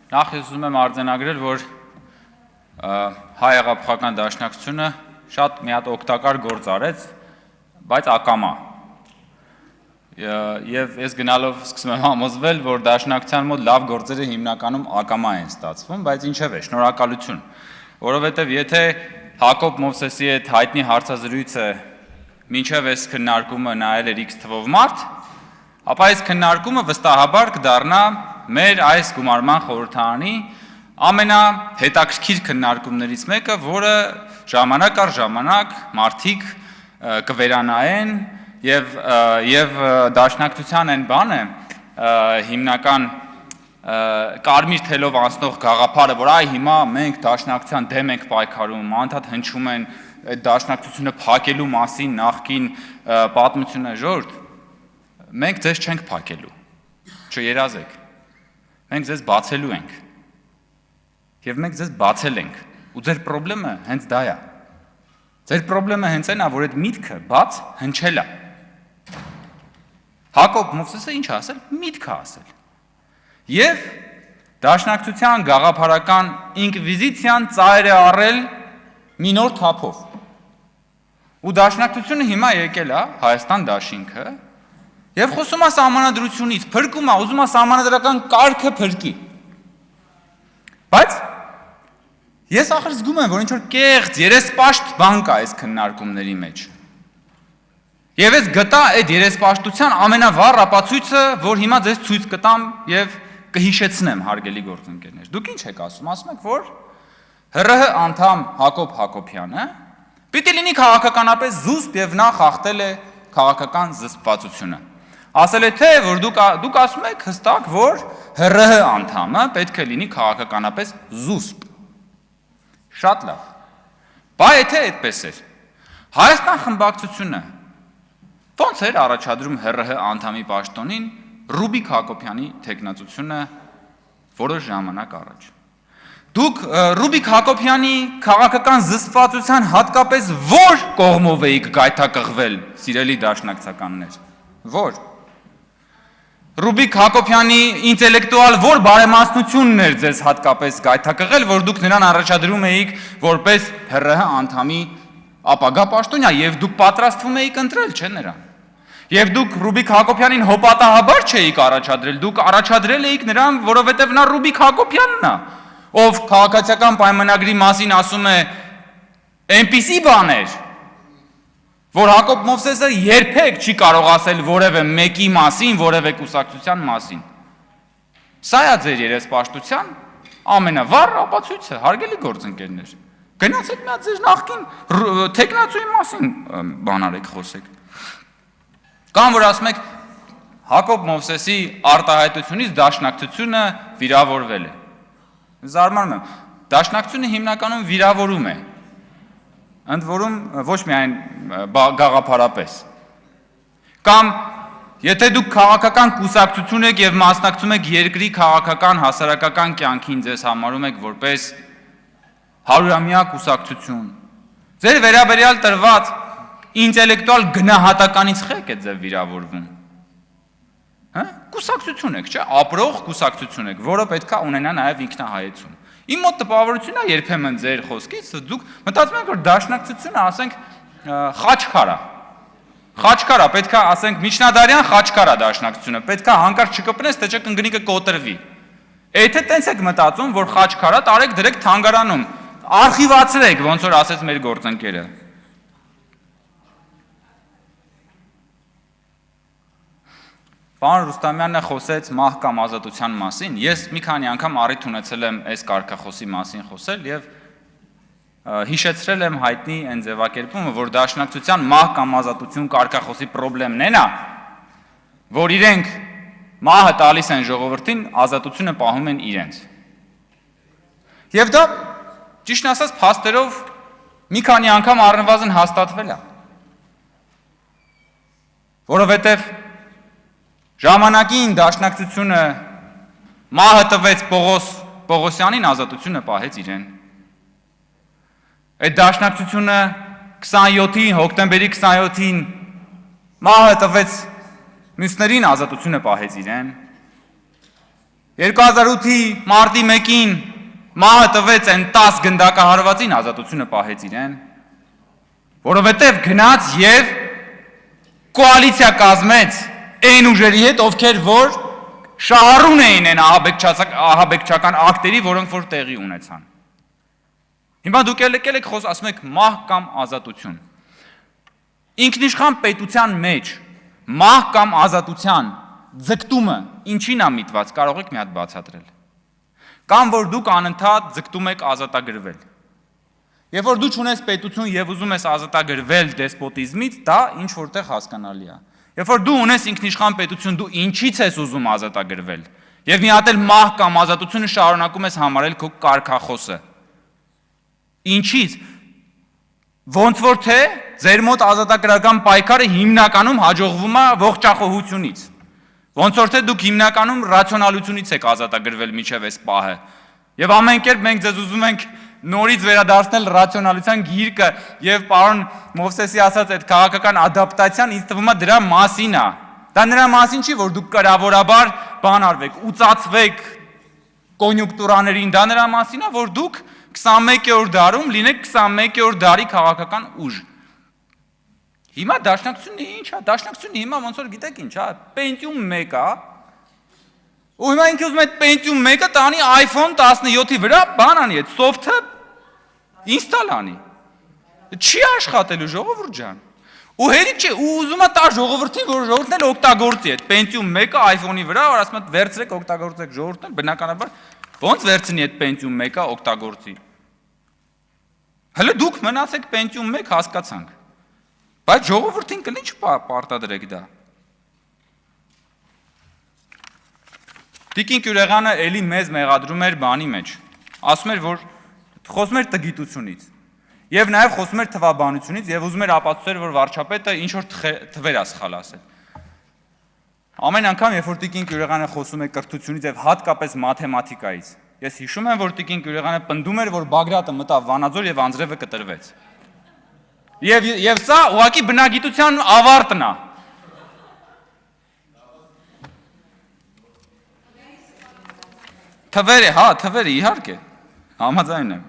Նախ ես ուզում եմ արձանագրել, որ հայ հեղափոխական դաշնակցությունը շատ մի հատ օգտակար գործ արեց, բայց ակամա։ Եվ ես գնալով սկսում եմ համոզվել, որ դաշնակցության մոտ լավ գործերը հիմնականում ակամա են ստացվում, բայց ինչև է, շնորհակալություն, որովհետև եթե Հակոբ Մովսեսի հետ հայտնի հարցազրույցը մինչև այս քննարկումը նայել էր X թվով մարդ, ապա այս քննարկումը վստահաբար կդառնա մեր այս գումարման խորհրդարանի ամենահետաքրքիր քննարկումներից մեկը, որը ժամանակ առ ժամանակ մարդիկ կվերանայեն եւ դաշնակցության այն բանը հիմնական կարմիր թելով անցնող գաղափարը, որ այ հիմա մենք դաշնակցության դեմ ենք պայքարում, անդադ հնչում են այդ դաշնակցությունը փակելու մասին նախքին պատմությունը ժողովուրդ, մենք ձեզ չենք փակելու, չերազեք, մենք ձեզ բացելու ենք, և մենք ձեզ բացել ենք, ու ձեր պրոբլեմը հենց դա է, ձեր պրոբլեմը հենց այն է, որ այդ միտքը բաց հնչել է, Հակոբ Մովսեսը ինչ ասել, միտքը ասել, և դաշնակցության գաղափարական ինկվիզիցիան ծայր է առել մի նոր թափով, ու դաշնակցությունը հիմա եկել է Հայաստան դաշինքը և խոսում է սահմանադրությունից, փրկում է, ուզում է սահմանադրական կարգը փրկի, բայց ես ախր զգում եմ, որ ինչ-որ կեղծ, երեսպաշտ բան կա այս քննարկումների մեջ, և ես գտա այդ երեսպաշտության ամենավառ ապացույցը, որ հիմա ձեզ ցույց կտամ և կհիշեցնեմ, հարգելի գործընկերներ, դուք ինչ եք ասում եք, որ ՀՌՀ անդամ Հակոբ Հակոբյանը պիտի լինի քաղաքականապես զուսպ և նա խախտել է քաղաքական զսպվածությունը։ Ասել է թե, որ դուք ասում եք հստակ, որ ՀՌՀ անդամը պետք է լինի քաղաքականապես զուսպ։ Շատ լավ։ Բա եթե այդպես էր, Հայաստան խմբակցությունը ոնց էր առաջադրում ՀՌՀ անդամի պաշտոնին Ռուբիկ Հակոբյանի թեկնածությունը որոշ ժամանակ առաջ։ Դուք Ռուբիկ Հակոբյանի քաղաքական զսպվածության հատկապես որ կողմով էիք գայթակղվել, սիրելի դաշնակցականներ, որ։ Ռուբիկ Հակոբյանի ինտելեկտուալ որ բարեմասնությունն էր ձեզ հատկապես գայթակղել, որ դուք նրան առաջադրում էիք որպես ՀՌՀ անդամի ապագա պաշտոնյա և դուք պատրաստվում էիք ընտրել, չէ նրան։ Եվ դուք Ռուբիկ Հակոբյանին հոպատահաբար չէիք առաջադրել, դուք առաջադրել էիք նրան, որովհետև նա Ռուբիկ Հակոբյանն է, ով քաղաքացիական պայմանագրի մասին ասում է այնպիսի բաներ, որ Հակոբ Մովսեսը երբեք չի կարող ասել որևէ մեկի մասին, որևէ կուսակցության մասին։ Սա է ձեր երեսպաշտության ամենավառ ապացույցը, հարգելի գործընկերներ։ Գնացեք մի հատ ձեր նախկին թեկնածուի մասին բան արեք, խոսեք։ Կամ որ ասում եք Հակոբ Մովսեսի արտահայտությունից դաշնակցությունը վիրավորվել է։ Զարմանում եմ, դաշնակցությունը հիմնականում վիրավորում է, ընդ որում ոչ միայն գաղափարապես։ Կամ եթե դուք քաղաքական կուսակցություն եք և մասնակցում եք երկրի քաղաքական հասարակական կյանքին, ձեզ համարում եք որպես 100-ամյա կուսակցություն, ձեր վերաբերյալ տրված ինտելեկտուալ գնահատականից խեք է ձեզ վիրավորվում։ Կուսակցություն եք, չէ, ապրող կուսակցություն եք, որը պետք է ունենա նաև ինքնահայեցում։ Իմ մոտ տպավորություն է երբեմն ձեր խոսքից, դուք մտածում եք, որ դաշնակցությունը, ասենք, խաչքար է, պետք է, ասենք, միջնադարյան խաչքար է դաշնակցությունը, պետք է հանկարծ չկպնես, թե չէ կնգնիկը կոտրվի։ Եթե տենց եք մտածում, որ խաչքար է, տարեք դրեք թանգարանում, արխիվացրեք, ոնց որ ասեց մեր գործընկերը։ Պարոն Ռուստամյանը խոսեց մահ կամ ազատության մասին, ես մի քանի անգամ առիթ ունեցել եմ այս կարգախոսի մասին խոսել և հիշեցրել եմ հայտնի այն ձևակերպումը, որ դաշնակցության մահ կամ ազատություն կարգախոսի պրոբլեմն են է, որ իրենք մահը տալիս են ժողովրդին, ազատությունը պահում են իրենց։ Եվ դա, ճիշտն ասած, փաստերով մի քանի անգամ առնվազն հաստատվել է, որովհետև ժամանակին դաշնակցությունը մահը տվեց Պողոսյանին, ազատությունը պահեց իրեն։ Այդ դաշնակցությունը 27-ին, հոկտեմբերի 27-ին մահը տվեց մյուսներին, ազատությունը պահեց իրեն։ 2008-ի մարտի 1-ին մահը տվեց այն 10 գնդակահարվածին, ազատությունը պահեց իրեն, որովհետև գնաց եւ կոալիցիա կազմեց այն ուժերի հետ, ովքեր որ շահառուն էին այն ահաբեկչական ակտերի, որոնք որ տեղի ունեցան։ Հիմա դուք եկել եք ասում եք մահ կամ ազատություն։ Ինքնիշխան պետության մեջ մահ կամ ազատության ձգտումը ինչին է միտված, կարող եք մի հատ բացատրել։ Կամ որ դուք անընդհատ ձգտում եք ազատագրվել։ Երբ որ դու չունես պետություն եւ ուզում ես ազատագրվել դեսպոտիզմից, դա ինչ որտեղ հասկանալի է։ Երբ որ դու ունես ինքնիշխան պետություն, դու ինչից ես ուզում ազատագրվել։ Եվ մի հատ էլ մահ կամ ազատությունը շարունակում ես համարել քո կարգախոսը։ Ինչից։ Ոնց որ թե ձեր մոտ ազատագրական պայքարը հիմնականում հաջողվում է ողջախոհությունից։ Ոնց որ թե դուք հիմնականում ռացիոնալությունից եք ազատագրվել միջև այս պահը։ Եվ ամեն կերպ մենք ձեզ ուզում ենք նորից վերադարձնել ռացիոնալության գիրկը եւ պարոն Մովսեսի ասած այդ քաղաքական ադապտացիան ինձ թվում է դրա մասին է։ Դա նրա մասին չի, որ դուք կրավորաբար բան արվեք, ուծացվեք կոնյունկտուրաներին, դա նրա մասին է, որ դուք 21-րդ դարում լինեք 21-րդ դարի քաղաքական ուժ։ Հիմա դաշնակցությունը ինչ է, դաշնակցությունը հիմա ոնց որ գիտեք ինչ է, Pentium 1 է, ու հիմա ինքը ուզում է Pentium 1-ը տանի iPhone 17-ի վրա բան անի, այդ soft-ը ինստալ անի։ Չի աշխատելու ժողովուրդ ջան։ Ու հերիք չէ, ու ուզում է տա ժողովրդին, որ ժողովուրդն էլ օգտագործի այդ Pentium 1-ը iPhone-ի վրա, որ ասում է վերցրեք օգտագործեք ժողովուրդն, բնականաբար ոնց վերցնի այդ Pentium 1-ը օգտագործի։ Հələ դուք մնացեք Pentium 1 հասկացանք։ Բայց ժողովրդին կլի չպարտադրեք դա։ Տիկին Կյուրեղյանը էլի մեզ մեղադրում էր բանի մեջ։ Ասում էր, որ խոսում էր տգիտությունից։ Եվ նաև խոսում էր թվաբանությունից եւ ուզում էր ապացուցել, որ վարչապետը ինչ որ թվեր է սխալ ասել։ Ամեն անգամ, երբ որ Տիկին Կյուրեղյանը խոսում է կրթությունից եւ հատկապես մաթեմատիկայից, ես հիշում եմ, որ Տիկին Կյուրեղյանը պնդում էր, որ Բագրատը մտավ Վանաձոր եւ Անձրևը կտրվեց։ Եվ սա ուղղակի բնագիտության ավարտն է։ Թվերը, հա, թվերը իհարկե, համաձայն եմ։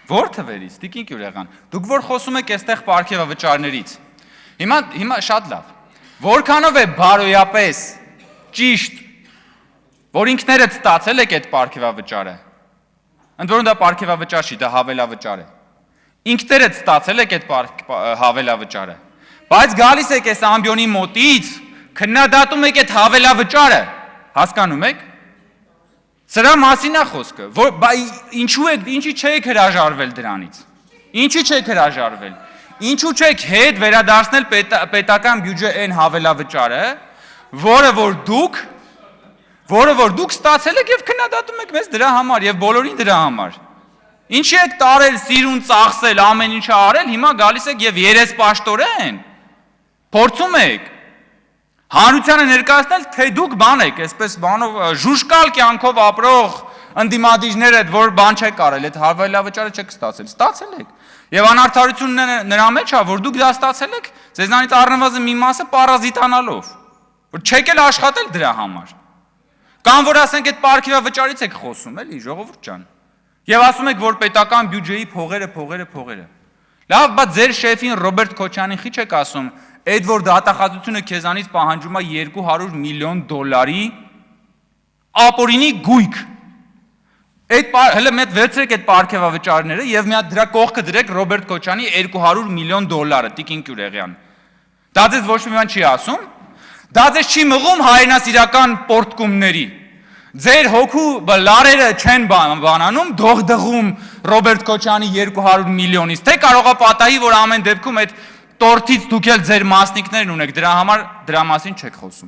Որ թվերից, Տիկին Կյուրեղյան, դուք որ խոսում եք այստեղ պարգևավճարներից, հիմա շատ լավ, որքանով է բարոյապես ճիշտ, որ ինքներդ ստացել եք այդ պարգևավճարը, ընդ որում դա պարգևավճար չի, դա հավելավճար է, ինքներդ ստացել եք այդ հավելավճարը, բայց գալիս եք այս ամբյոնի մոտից, քննադատում եք այդ հավելավճարը, հասկանում եք, սրա մասին է խոսքը, ինչի չեք հրաժարվել դրանից, ինչի չեք հրաժարվել, ինչու չեք հետ վերադարձնել պետական բյուջե այն հավելավճարը, որը որ դուք ստացել եք և քննադատում եք մեզ դրա համար և բոլորին դրա համար, ինչի եք տարել, սիրուն, ծախսել, ամեն ինչը արել, հիմա գալիս եք և երեսպաշտորեն, փորձում եք, հանրությանը ներկայացնել, թե դուք բան եք, այսպես բանով ժուժկալ կյանքով ապրող ընդդիմադիրներ եք, որ բան չեք արել, այդ հավելավճարը չեք ստացել եք։ Եվ անարդարությունն նրա մեջ է, որ դուք դա ստացել եք, ձեզանից առնվազն մի մասը պարազիտանալով, որ չեք էլ աշխատել դրա համար։ Կամ որ ասենք այդ պարգևավճարից եք խոսում, էլի, ժողովուրդ ջան։ Եվ ասում եք, որ պետական բյուջեի փողերը։ Լավ, բայց ձեր շեֆին Ռոբերտ Քոչյանին խի չեք ասում, այդ որ դատախազությունը քեզանից պահանջում է $200 միլիոն ապօրինի գույք։ Հələ մեկ վերցրեք այդ պարգևավճարները եւ մի հատ դրա կողքը դրեք Ռոբերտ Քոչյանի $200 միլիոն, Տիկին Կյուրեղյան։ Դա ձեզ ոչ մի բան չի ասում։ Դա ձեզ չի մղում հայրենասիրական պորտկումների։ Ձեր հոգու լարերը չեն բանանում, դողդղում Ռոբերտ Քոչյանի $200 միլիոնից, թե կարող է պատահի, որ ամեն դեպքում այդ տորթից դուք էլ ձեր մասնիկներն ունեք, դրա համար դրա մասին չեք խոսում։